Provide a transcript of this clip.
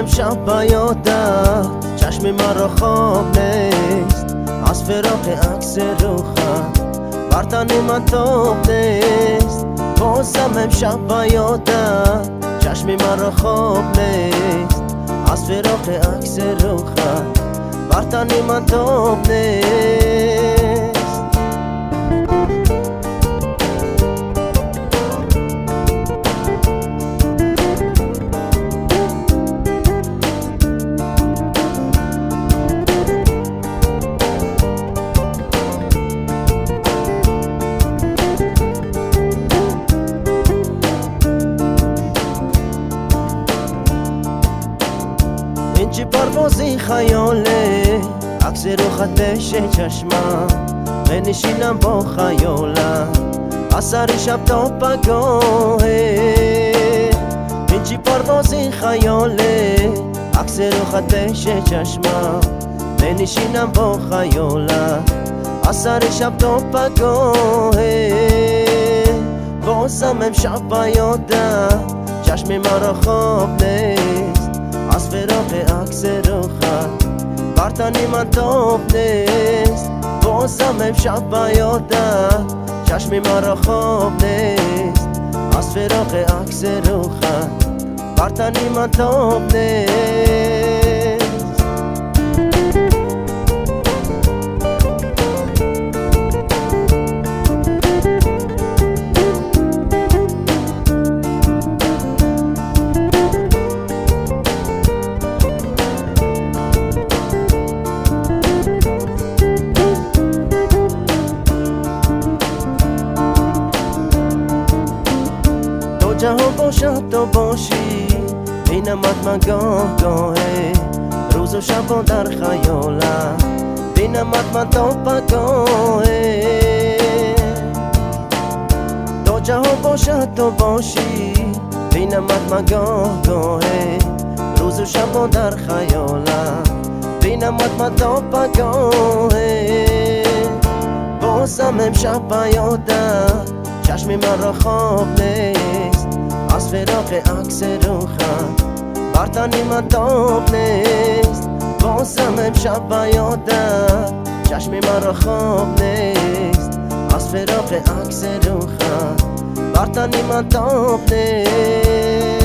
امشب بیادت چشم مرا خواب نیست، از فراق عکس روخت بر تن من تاب نیست. بازم امشب بیادت چشم مرا خواب نیست، از فراق عکس روخت بر تن من تاب نیست. این چی پروازی خیاله، عکس رو خطش چشمم بنشینم با خیالم اثر شب تا پگاهه. این چی پروازی خیاله، عکس رو خطش چشمم بنشینم با خیالم اثر شب تا پگاهه. بازم امشب بیادت چشم مرا خواب نیست، از فراق عکس روخت بر تن من تاب نیست. بازم امشب بیادت چشم مرا خواب نیست، از فراق عکس روخت بر تن من تاب نیست. جهان باشد تو باشی، بینمت من گاه گاهه، روز و شب در خیالم بینمت من تا پگاهه. تو جهان باشد تو باشی، بینمت من گاه گاهه، روز و شب در خیالم بینمت من تا پگاهه. بازم امشب بیادت چشم مرا خواب نیست، از فراق عکس روخت بر تن من تاب نیست. بازم امشب بیادت چشم مرا خواب نیست، از فراق عکس روخت بر تن من تاب نیست.